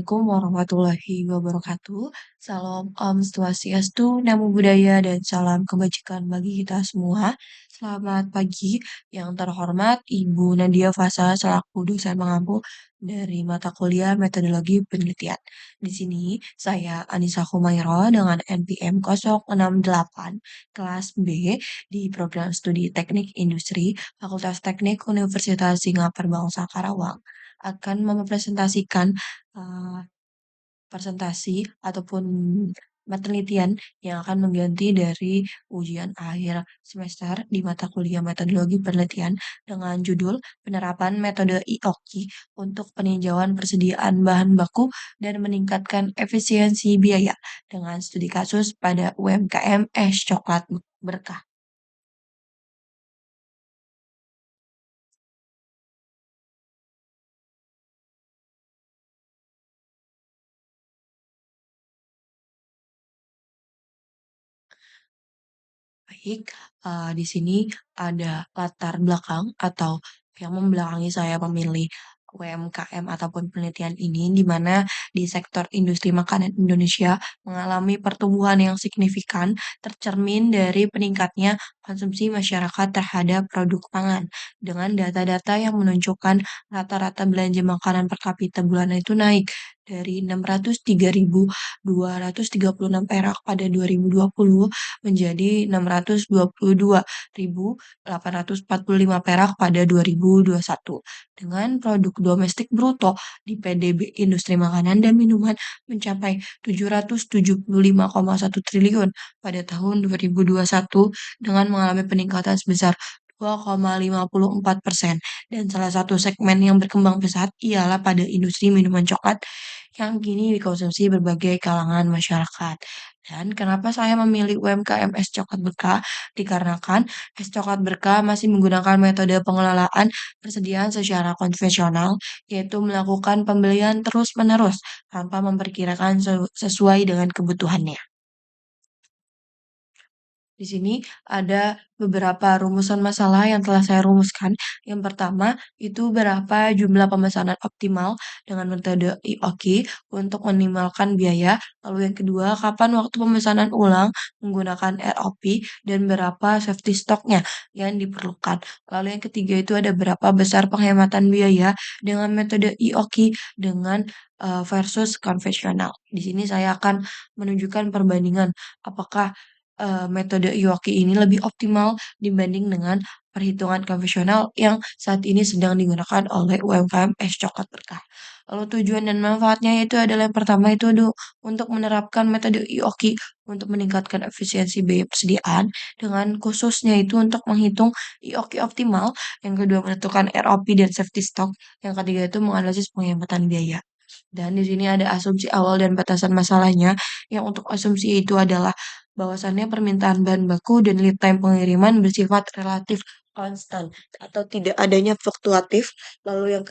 Assalamualaikum warahmatullahi wabarakatuh. Salam Swastiastu, Namo Buddhaya, dan salam kebajikan bagi kita semua. Selamat pagi yang terhormat Ibu Nadia Fasa selaku dosen mengampu dari mata kuliah Metodologi Penelitian. Di sini saya Anissa Humaira dengan NPM 068 kelas B di program studi Teknik Industri Fakultas Teknik Universitas Singapura Bangsa Karawang akan mempresentasikan eee, presentasi ataupun penelitian yang akan mengganti dari ujian akhir semester di mata kuliah Metodologi Penelitian dengan judul Penerapan Metode IOKI untuk Peninjauan Persediaan Bahan Baku dan Meningkatkan Efisiensi Biaya dengan studi kasus pada UMKM Es Coklat Berkah. Baik, di sini ada latar belakang atau yang membelakangi saya memilih UMKM ataupun penelitian ini, di mana di sektor industri makanan Indonesia mengalami pertumbuhan yang signifikan, tercermin dari peningkatnya konsumsi masyarakat terhadap produk pangan. Dengan data-data yang menunjukkan rata-rata belanja makanan per kapita bulanan itu naik dari 603.236 perak pada 2020 menjadi 622.845 perak pada 2021. Dengan produk domestik bruto di PDB industri makanan dan minuman mencapai 775,1 triliun pada tahun 2021 dengan mengalami peningkatan sebesar 2,54%. Dan salah satu segmen yang berkembang pesat ialah pada industri minuman coklat yang kini dikonsumsi berbagai kalangan masyarakat. Dan kenapa saya memilih UMKM Es Coklat Berkah? Dikarenakan Es Coklat Berkah masih menggunakan metode pengelolaan persediaan secara konvensional, yaitu melakukan pembelian terus-menerus tanpa memperkirakan sesuai dengan kebutuhannya. Di sini ada beberapa rumusan masalah yang telah saya rumuskan. Yang pertama, itu berapa jumlah pemesanan optimal dengan metode IOKI untuk meminimalkan biaya. Lalu yang kedua, kapan waktu pemesanan ulang menggunakan ROP dan berapa safety stocknya yang diperlukan. Lalu yang ketiga itu ada berapa besar penghematan biaya dengan metode IOKI dengan versus konvensional. Di sini saya akan menunjukkan perbandingan apakah metode Iwaki ini lebih optimal dibanding dengan perhitungan konvensional yang saat ini sedang digunakan oleh UMKM Es Coklat Berkah. Lalu tujuan dan manfaatnya itu adalah yang pertama itu untuk menerapkan metode IOKI untuk meningkatkan efisiensi biaya persediaan dengan khususnya itu untuk menghitung IOKI optimal, yang kedua menentukan ROP dan safety stock, yang ketiga itu menganalisis penghematan biaya. Dan di sini ada asumsi awal dan batasan masalahnya, yang untuk asumsi itu adalah bahwasannya permintaan bahan baku dan lead time pengiriman bersifat relatif konstan atau tidak adanya fluktuatif. Lalu yang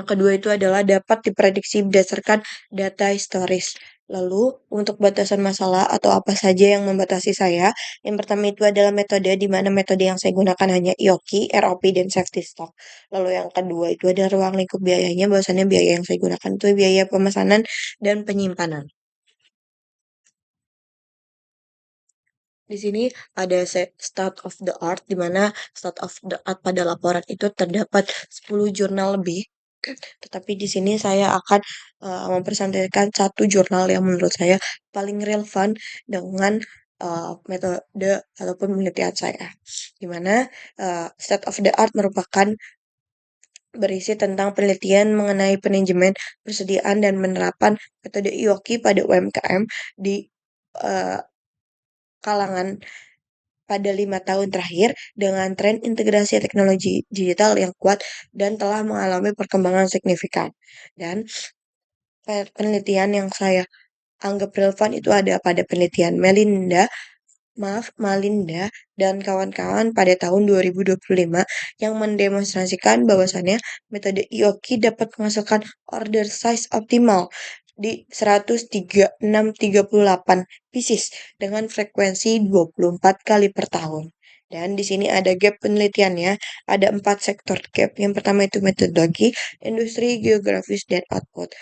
kedua itu adalah dapat diprediksi berdasarkan data historis. Lalu untuk batasan masalah atau apa saja yang membatasi saya, yang pertama itu adalah metode di mana metode yang saya gunakan hanya IOKI, ROP, dan safety stock. Lalu yang kedua itu ada ruang lingkup biayanya, bahwasannya biaya yang saya gunakan itu biaya pemesanan dan penyimpanan. Di sini ada state of the art, di mana state of the art pada laporan itu terdapat 10 jurnal lebih. Tetapi di sini saya akan mempresentasikan satu jurnal yang menurut saya paling relevan dengan metode ataupun penelitian saya. Di mana state of the art merupakan berisi tentang penelitian mengenai manajemen persediaan dan penerapan metode IOKI pada UMKM di uh, kalangan pada 5 tahun terakhir dengan tren integrasi teknologi digital yang kuat dan telah mengalami perkembangan signifikan. Dan penelitian yang saya anggap relevan itu ada pada penelitian Malinda dan kawan-kawan pada tahun 2025 yang mendemonstrasikan bahwasannya metode IOKI dapat menghasilkan order size optimal di 136,38 pieces dengan frekuensi 24 kali per tahun. Dan di sini ada gap penelitiannya, ada 4 sektor gap. Yang pertama itu metodologi, industri, geografis, dan output.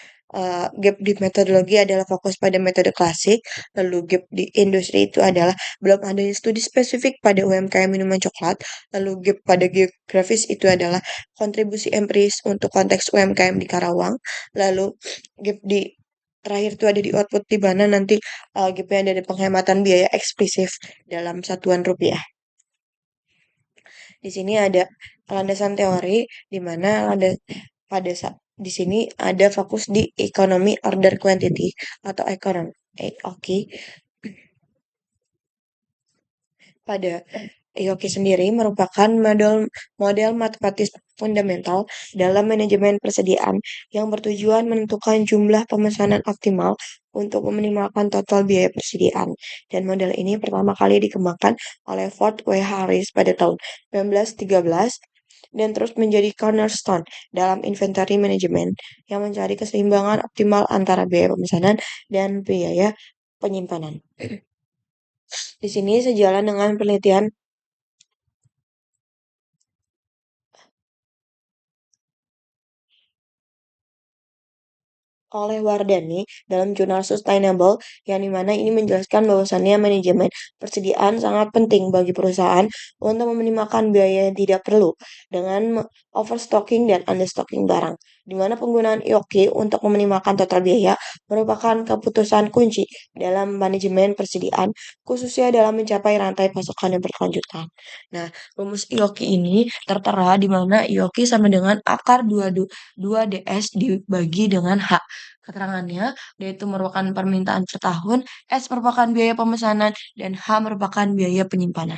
Gap di metodologi adalah fokus pada metode klasik, lalu gap di industri itu adalah belum adanya studi spesifik pada UMKM minuman coklat, lalu gap pada geografis itu adalah kontribusi empiris untuk konteks UMKM di Karawang, lalu gap di terakhir itu ada di output di mana nanti gapnya ada di penghematan biaya eksplisif dalam satuan rupiah. Di sini ada landasan teori di mana pada di sini ada fokus di ekonomi order quantity atau ekonomi. Oke, pada Yoki sendiri merupakan model matematis fundamental dalam manajemen persediaan yang bertujuan menentukan jumlah pemesanan optimal untuk meminimalkan total biaya persediaan. Dan model ini pertama kali dikembangkan oleh Ford W. Harris pada tahun 1913 dan terus menjadi cornerstone dalam inventory management yang mencari keseimbangan optimal antara biaya pemesanan dan biaya penyimpanan. Di sini sejalan dengan penelitian oleh Wardani dalam jurnal Sustainable yang dimana ini menjelaskan bahwasannya manajemen persediaan sangat penting bagi perusahaan untuk meminimalkan biaya yang tidak perlu dengan overstocking dan understocking barang, di mana penggunaan IOQ untuk meminimalkan total biaya merupakan keputusan kunci dalam manajemen persediaan, khususnya dalam mencapai rantai pasokan yang berkelanjutan. Nah, rumus IOQ ini tertera di mana IOQ sama dengan akar 2DS dibagi dengan H. Keterangannya, yaitu merupakan permintaan per tahun, S merupakan biaya pemesanan, dan H merupakan biaya penyimpanan.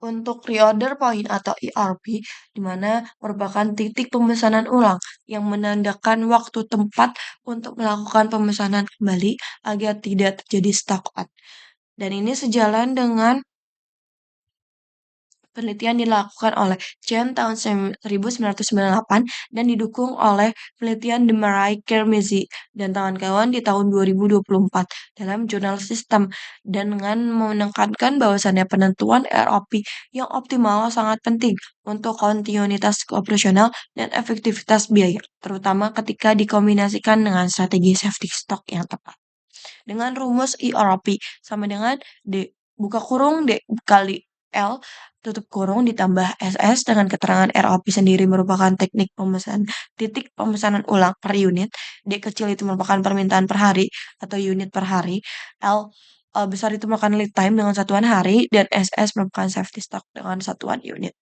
Untuk reorder point atau ERP, di mana merupakan titik pemesanan ulang yang menandakan waktu tempat untuk melakukan pemesanan kembali agar tidak terjadi stock out. Dan ini sejalan dengan penelitian dilakukan oleh Chen tahun 1998 dan didukung oleh penelitian Demarai Kermezi dan kawan-kawan di tahun 2024 dalam jurnal Sistem dan dengan menekankan bahwasannya penentuan ROP yang optimal sangat penting untuk kontinuitas operasional dan efektivitas biaya, terutama ketika dikombinasikan dengan strategi safety stock yang tepat. Dengan rumus ERP sama dengan D buka kurung D kali L tutup kurung ditambah SS dengan keterangan ROP sendiri merupakan titik pemesanan ulang per unit. D kecil itu merupakan permintaan per hari atau unit per hari. Besar itu merupakan lead time dengan satuan hari dan SS merupakan safety stock dengan satuan unit.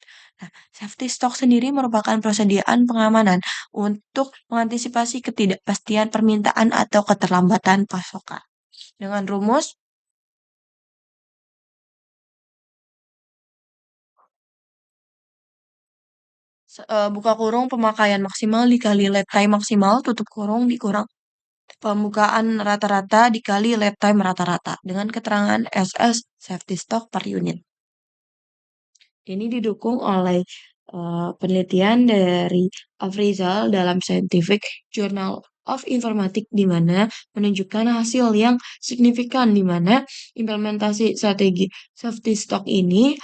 Nah, safety stock sendiri merupakan persediaan pengamanan untuk mengantisipasi ketidakpastian permintaan atau keterlambatan pasokan. Dengan rumus buka kurung pemakaian maksimal dikali lead time maksimal, tutup kurung dikurang pembukaan rata-rata dikali lead time rata-rata dengan keterangan SS safety stock per unit. Ini didukung oleh penelitian dari Afrizal dalam Scientific Journal of Informatics di mana menunjukkan hasil yang signifikan di mana implementasi strategi safety stock ini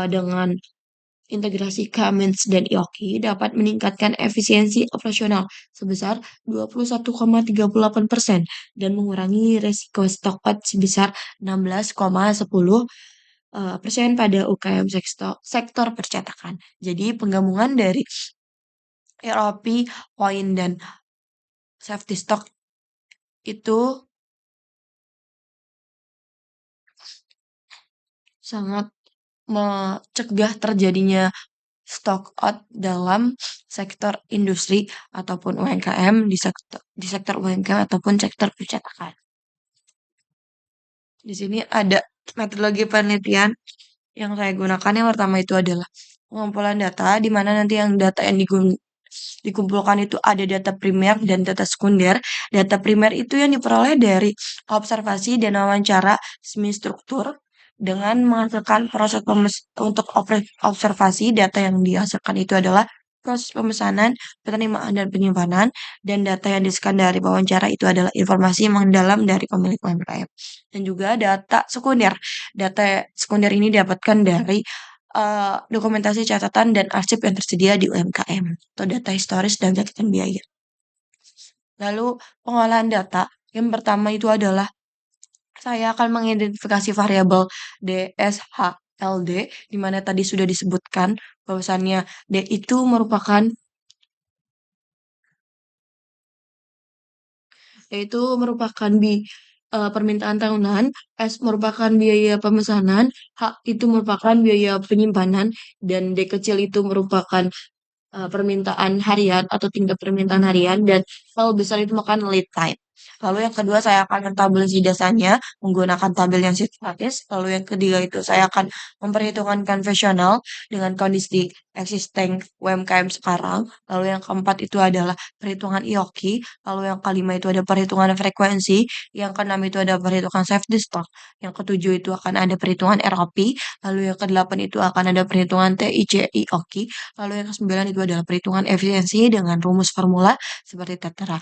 dengan integrasi Cummins dan Yoki dapat meningkatkan efisiensi operasional sebesar 21,38% dan mengurangi resiko stock out sebesar 16,10% pada UKM sektor percetakan. Jadi penggabungan dari ROP, point dan safety stock itu sangat mencegah terjadinya stock out dalam sektor industri ataupun UMKM di sektor UMKM ataupun sektor percetakan. Di sini ada metodologi penelitian yang saya gunakan. Yang pertama itu adalah pengumpulan data, di mana nanti yang data yang dikumpulkan itu ada data primer dan data sekunder. Data primer itu yang diperoleh dari observasi dan wawancara semi struktur dengan menghasilkan proses untuk observasi. Data yang dihasilkan itu adalah proses pemesanan, penerimaan, dan penyimpanan, dan data yang disekan dari wawancara itu adalah informasi yang mendalam dari pemilik UMKM. Dan juga data sekunder. Data sekunder ini didapatkan dari dokumentasi catatan dan arsip yang tersedia di UMKM atau data historis dan catatan biaya. Lalu pengolahan data yang pertama itu adalah saya akan mengidentifikasi variabel DSHLD, di mana tadi sudah disebutkan bahwasannya D itu merupakan yaitu merupakan permintaan tahunan, S merupakan biaya pemesanan, H itu merupakan biaya penyimpanan, dan D kecil itu merupakan permintaan harian atau tingkat permintaan harian, dan kalau besar itu makan lead time. Lalu yang kedua saya akan mentabulasi dasarnya menggunakan tabel yang sistematis. Lalu yang ketiga itu saya akan memperhitungkan konvensional dengan kondisi existing UMKM sekarang. Lalu yang keempat itu adalah perhitungan IOKI. Lalu yang kelima itu ada perhitungan frekuensi. Yang keenam itu ada perhitungan safety stock. Yang ketujuh itu akan ada perhitungan ROP. Lalu yang kedelapan itu akan ada perhitungan TIC-IOKI. Lalu yang kesembilan itu adalah perhitungan efisiensi dengan rumus formula seperti tertera.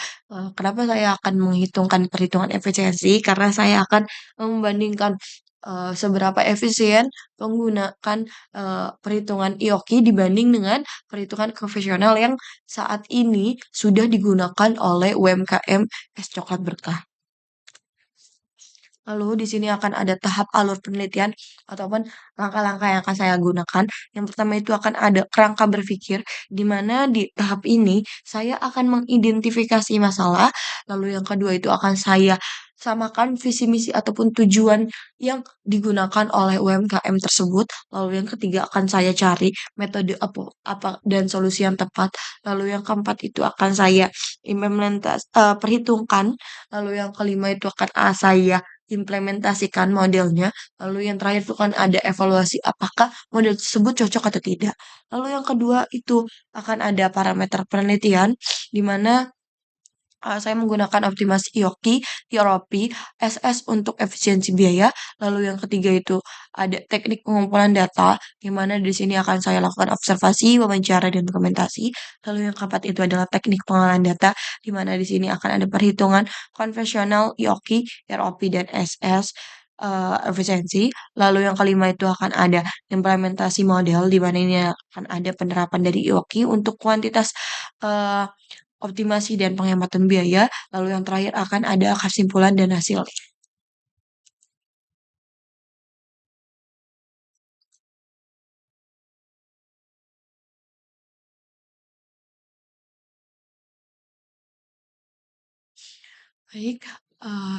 Kenapa saya akan menghitungkan perhitungan efisiensi? Karena saya akan membandingkan seberapa efisien menggunakan perhitungan IOKI dibanding dengan perhitungan konvensional yang saat ini sudah digunakan oleh UMKM es coklat berkah. Lalu di sini akan ada tahap alur penelitian ataupun langkah-langkah yang akan saya gunakan. Yang pertama itu akan ada kerangka berpikir, di mana di tahap ini saya akan mengidentifikasi masalah. Lalu yang kedua itu akan saya samakan visi misi ataupun tujuan yang digunakan oleh UMKM tersebut. Lalu yang ketiga akan saya cari metode apa dan solusi yang tepat. Lalu yang keempat itu akan saya perhitungkan. Lalu yang kelima itu akan saya implementasikan modelnya. Lalu yang terakhir itu kan ada evaluasi apakah model tersebut cocok atau tidak. Lalu yang kedua itu akan ada parameter penelitian di mana saya menggunakan optimasi IOKI, IROP, SS untuk efisiensi biaya. Lalu yang ketiga itu ada teknik pengumpulan data, di mana di sini akan saya lakukan observasi, wawancara, dan dokumentasi. Lalu yang keempat itu adalah teknik pengolahan data, di mana di sini akan ada perhitungan konvensional IOKI, IROP, dan SS. Efisiensi. Lalu yang kelima itu akan ada implementasi model, di mana ini akan ada penerapan dari IOKI untuk kuantitas eh, optimasi dan penghematan biaya, lalu yang terakhir akan ada kesimpulan dan hasil. Baik,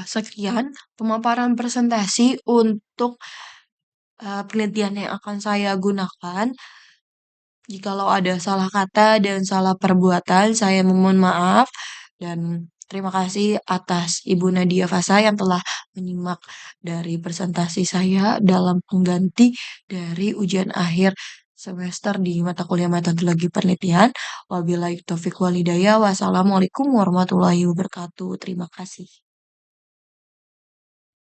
sekian pemaparan presentasi untuk penelitian yang akan saya gunakan. Jikalau ada salah kata dan salah perbuatan, saya memohon maaf dan terima kasih atas Ibu Nadia Fasa yang telah menyimak dari presentasi saya dalam pengganti dari ujian akhir semester di mata kuliah metodologi penelitian. Wabillahi taufiq walhidayah. Wassalamualaikum warahmatullahi wabarakatuh. Terima kasih.